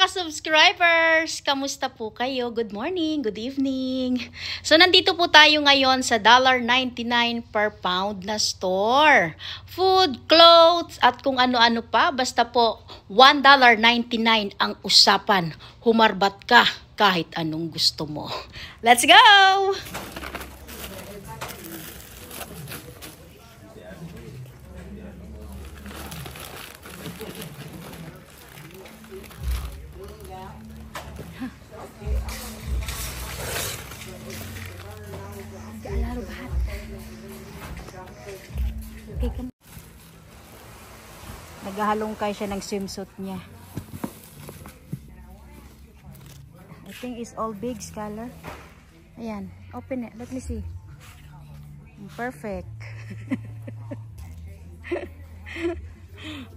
ka-subscribers! Kamusta po kayo? Good morning, good evening. So, nandito po tayo ngayon sa $1.99 per pound na store. Food, clothes, at kung ano-ano pa. Basta po, $1.99 ang usapan. Humarbat ka kahit anong gusto mo. Let's go! Naghahalongkay siya ng swimsuit niya. I think it's all big color. Ayan, open it. Let me see. Perfect.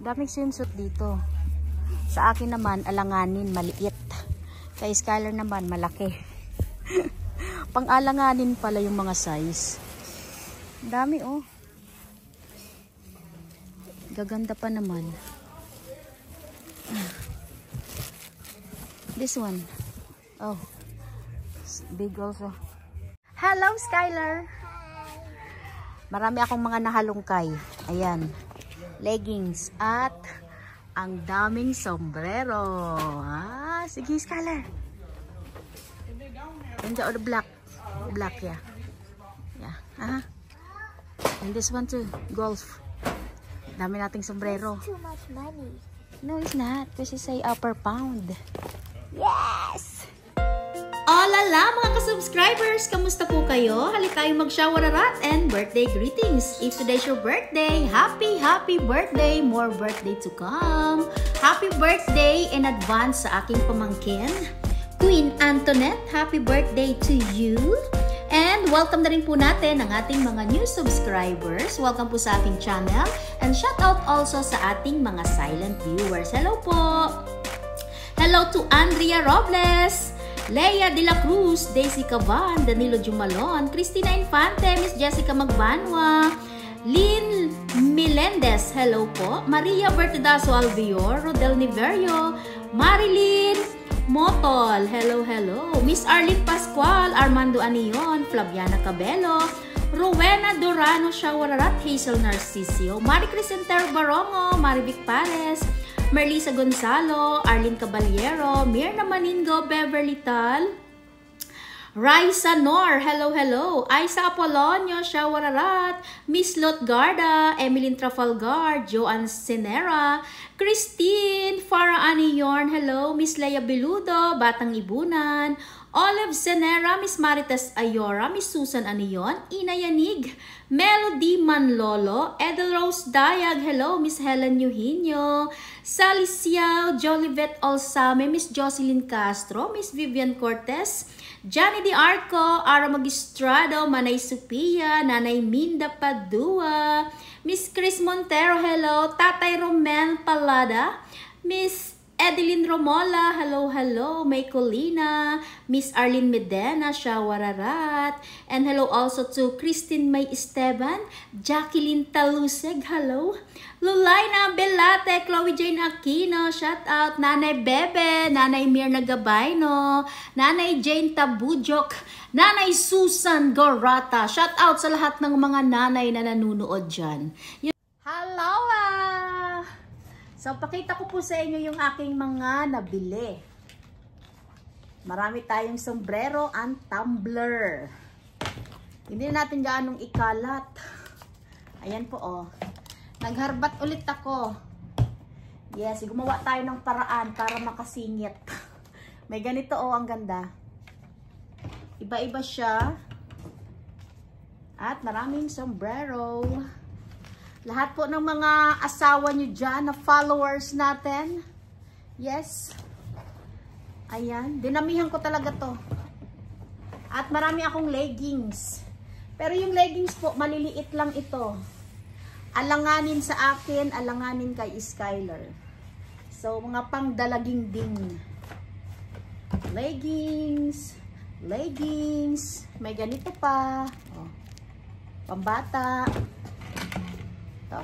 Daming swimsuit dito. Sa akin naman, alanganin, maliit. Kay Skylar naman, malaki. Pang-alanganin pala yung mga size. Dami oh. Gaganda pa naman. This one. Oh. Big also. Hello, Skylar. Marami akong mga nahalongkay. Ayan. Leggings. At ang daming sombrero. Ah, sige, Skylar. And the black. Black, yeah. Yeah. And this one too. Golf. Dami nating sombrero. Too much money. No, it's not. Kasi say per pound. Yes! Olala mga ka-subscribers! Kamusta po kayo? Halika tayo mag-shawararat and birthday greetings. If today's your birthday, happy birthday! More birthday to come. Happy birthday in advance sa aking pamangkin, Queen Antoinette. Happy birthday to you! And welcome na rin po natin ang ating mga new subscribers. Welcome po sa ating channel. And shout out also sa ating mga silent viewers. Hello po! Hello to Andrea Robles, Leia De La Cruz, Daisy Caban, Danilo Jumalon, Cristina Infante, Miss Jessica Magbanwa, Lynn Melendez, hello po, Maria Bertidaso Albior, Rodel Niverio, Marilyn Motol, hello, hello. Miss Arlene Pascual, Armando Anion, Flaviana Cabello, Rowena Dorano Shawararat, Hazel Narcisio, Mari Crisentero Barongo, Marivic Pares, Merlisa Gonzalo, Arlene Caballero, Mirna Maningo, Beverly Tal, Raisa Nor, hello, hello. Aisa Apolonio, Shawararat, Miss Lot Garda, Emeline Trafalgar, Joanne Senera, Christine Farah Aniorn, hello. Miss Leia Beludo, Batang Ibunan, Olive Senera, Miss Maritas Ayora, Miss Susan Anion, Ina Yanig, Melody Manlolo, Edelrose Dayag, hello. Miss Helen Eugenio, Sally Siao, Jolivet Olsame, Miss Jocelyn Castro, Miss Vivian Cortez, Johnny Di Arco, Ara Magistrado, Manay Supia, Nanay Minda Padua, Miss Chris Montero, hello. Tatay Romel Palada, Miss Edeline Romola, hello, hello. May Colina, Miss Arlene Medena, Shawararat, and hello also to Christine May Esteban, Jacqueline Taluseg, hello. Lulaina Belate, Chloe Jane Aquino, shout out. Nanay Bebe, Nanay Mirna Gabayno, Nanay Jane Tabujok, Nanay Susan Gorata, shout out sa lahat ng mga nanay na nanunood dyan. Hello! So, pakita ko po sa inyo yung aking mga nabili. Marami tayong sombrero and tumbler. Hindi natin gaanong ikalat. Ayan po, oh. Nagharbat ulit ako. Yes, gumawa tayo ng paraan para makasingit. May ganito, oh, ang ganda. Iba-iba siya. At maraming sombrero. Lahat po ng mga asawa nyo dyan na followers natin. Yes. Ayan. Dinamihan ko talaga to. At marami akong leggings. Pero yung leggings po, maliliit lang ito. Alanganin sa akin, alanganin kay Skylar. So, mga pangdalaging ding. Leggings. Leggings. May ganito pa. Oh. Pambata. Ito.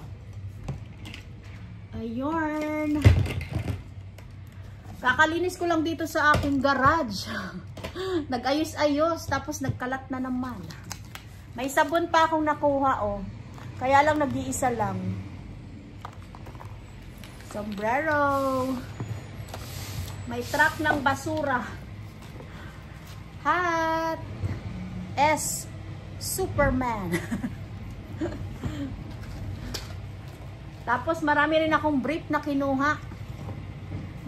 Ayun. Kakalinis ko lang dito sa aking garage. Nag-ayos-ayos, tapos nagkalat na naman. May sabon pa akong nakuha, oh. Kaya lang nag-iisa lang. Sombrero. May truck ng basura. Hat. S. Superman. Tapos marami rin akong brief na kinuha.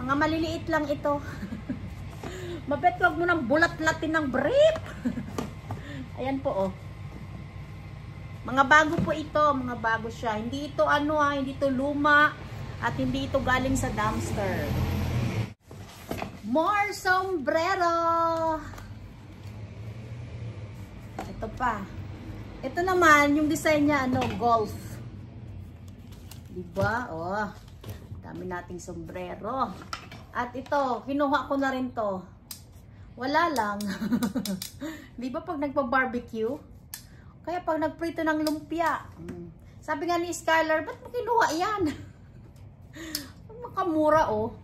Mga maliliit lang ito. Mabet, wag mo nang bulat-latin ng brief. Ayan po, oh. Mga bago po ito, mga bago siya. Hindi ito ano hindi ito luma at hindi ito galing sa dumpster. More sombrero. Ito pa. Ito naman yung design niya golf. Diba? Oh. Dami nating sombrero. At ito, kinuha ko na rin to. Wala lang. Diba pag nagpa-barbecue? Kaya pag nagprito ng lumpia, sabi nga ni Skylar, ba't mo kinuha yan? Makamura, oh.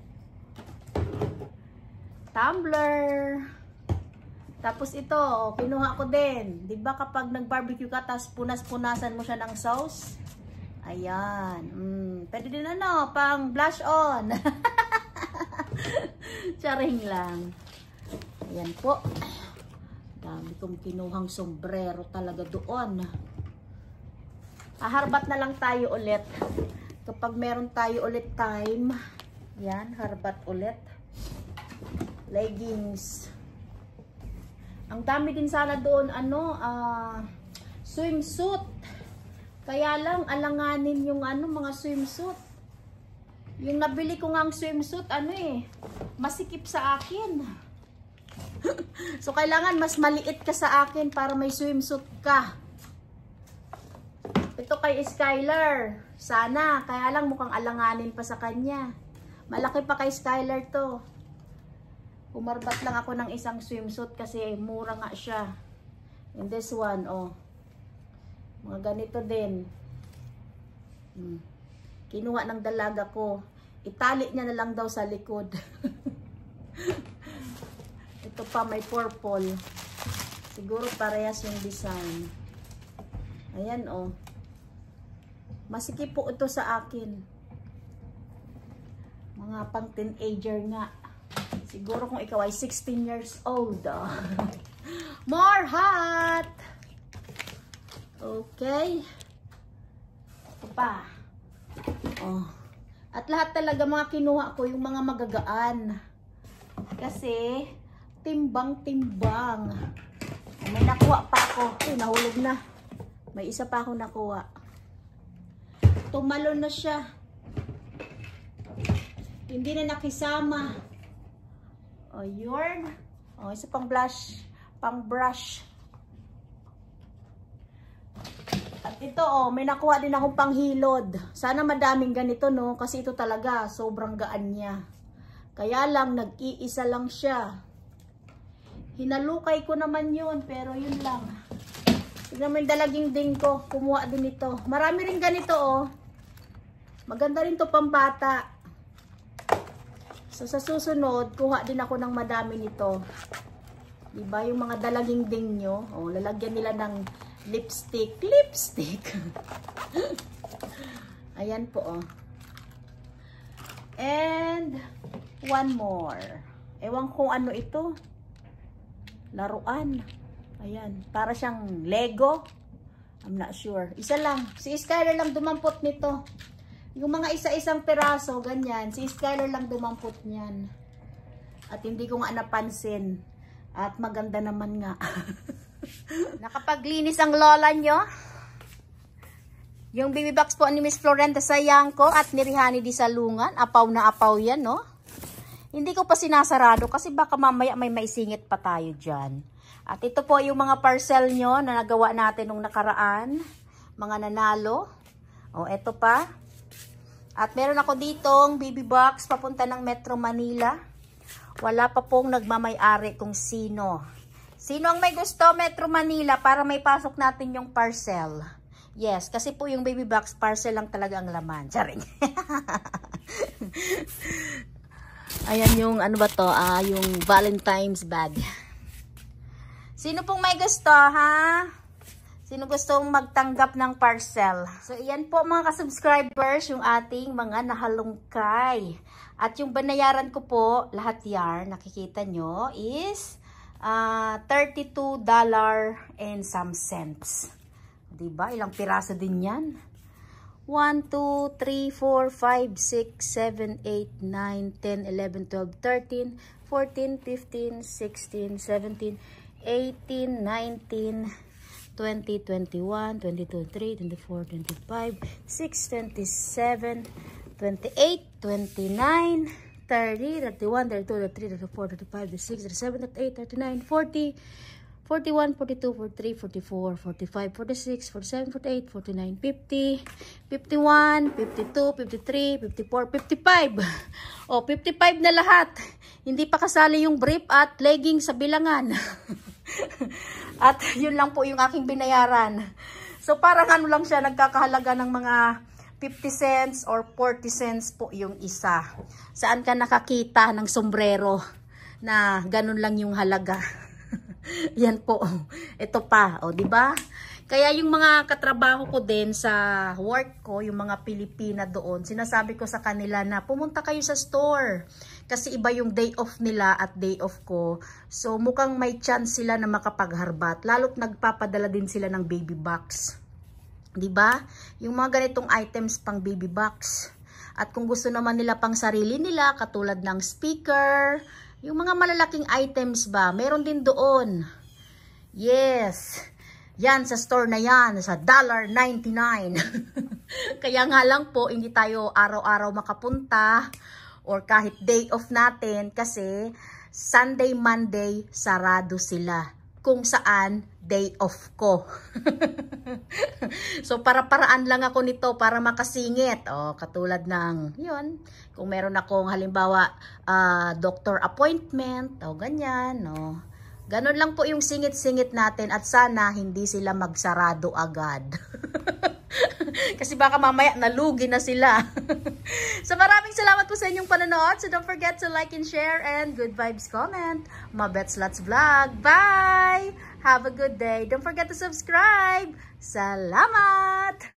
Tumbler. Tapos ito, kinuha ko din. Diba kapag nag-barbecue ka, tapos punas-punasan mo siya ng sauce? Ayan. Pwede din pang blush on. Charing lang. Ayan po. Dami kong kinuhang sombrero talaga doon. Harbat na lang tayo ulit. Kapag meron tayo ulit time, yan, harbat ulit. Leggings. Ang dami din sana doon, swimsuit. Kaya lang, alanganin yung mga swimsuit. Yung nabili ko ngang swimsuit, masikip sa akin. So, kailangan mas maliit ka sa akin para may swimsuit ka. Ito kay Skylar. Sana. Kaya lang mukhang alanganin pa sa kanya. Malaki pa kay Skylar to. Umarbat lang ako ng isang swimsuit kasi mura nga siya. And this one, oh. Mga ganito din. Kinuha ng dalaga ko. Itali niya na lang daw sa likod. Ito pa may purple. Siguro parehas yung design. Ayan, oh. Masikip po ito sa akin. Mga pang teenager nga. Siguro kung ikaw ay 16 years old. Oh. More hat! Okay. Ito pa. Oh. At lahat talaga mga kinuha ko yung mga magagaan. Kasi timbang-timbang. May nakuha pa ako. Nahulog na. May isa pa ako nakuha. Tumalon na siya. Hindi na nakisama. O, yun. O, isa pang blush. Pang brush. At ito, may nakuha din akong panghilod. Sana madaming ganito, no? Kasi ito talaga, sobrang gaan niya. Kaya lang, nag-iisa lang siya. Hinalukay ko naman yun, pero yun lang. Tignan mo yung dalaging ding ko. Kumuha din ito. Marami rin ganito, oh. Maganda rin to pambata. So, sa susunod, kuha din ako ng madami nito. Diba? Yung mga dalaging ding nyo. Oh, lalagyan nila ng lipstick. Lipstick! Ayan po, oh. And, one more. Ewan kung ano ito. Laruan. Ayan. Para siyang Lego. I'm not sure. Isa lang. Si Skylar lang dumampot nito. Yung mga isa-isang peraso, ganyan. Si Skylar lang dumampot niyan. At hindi ko nga napansin. At maganda naman nga. Nakapaglinis ang lola nyo. Yung baby box po ni Miss Florenta sayang ko at ni Rihani di Salungan. Apaw na apaw yan, no? Hindi ko pa sinasarado kasi baka mamaya may maisingit pa tayo dyan. At ito po yung mga parcel nyo na nagawa natin nung nakaraan. Mga nanalo. O, eto pa. At meron ako ditong baby box papunta ng Metro Manila. Wala pa pong nagmamay-ari kung sino. Sino ang may gusto Metro Manila para may pasok natin yung parcel? Yes, kasi po yung baby box parcel lang talaga ang laman. Charing. Ayan yung ano ba to? Yung Valentine's bag. Sino pong may gusto, ha? Sino gustong magtanggap ng parcel? So, iyan po mga ka-subscribers, yung ating mga nahalungkay. At yung banayaran ko po, lahat yan, nakikita nyo, is $32 and some cents. Diba? Ilang piraso din yan? 1, 2, 3, 4, 5, 6, 7, 8, 9, 10, 11, 12, 13, 14, 15, 16, 17, 18, 19, 20, 21, 22, 23, 24, 25, 6, 27, 28, 29, 30, 31, 32, 33, 34, 35, 36, 37, 38, 39, 40, 41, 42, 43, 44, 45, 46, 47, 48, 49, 50, 51, 52, 53, 54, 55. O, 55 na lahat. Hindi pa kasali yung brief at legging sa bilangan. At yun lang po yung aking binayaran. So, parang ano lang siya, nagkakahalaga ng mga 50 cents or 40 cents po yung isa. Saan ka nakakita ng sombrero na ganun lang yung halaga? Yan po. Ito pa, o, di ba? Kaya yung mga katrabaho ko din sa work ko, yung mga Pilipina doon, sinasabi ko sa kanila na pumunta kayo sa store. Kasi iba yung day off nila at day off ko. So mukhang may chance sila na makapagharbat. Lalo't nagpapadala din sila ng baby box. 'Di ba? Yung mga ganitong items pang baby box. At kung gusto naman nila pang sarili nila, katulad ng speaker, yung mga malalaking items ba, meron din doon. Yes. Yan, sa store na yan, sa $1.99. Kaya nga lang po, hindi tayo araw-araw makapunta or kahit day off natin kasi Sunday, Monday, sarado sila. Kung saan, day off ko. So, para-paraan lang ako nito para makasingit. O, katulad ng, yun, kung meron akong halimbawa, doctor appointment, o ganyan, no. Ganon lang po yung singit-singit natin at sana hindi sila magsarado agad. Kasi baka mamaya nalugi na sila. So maraming salamat po sa inyong panonood. So don't forget to like and share and good vibes comment. Mabets Lots Vlog. Bye! Have a good day. Don't forget to subscribe. Salamat!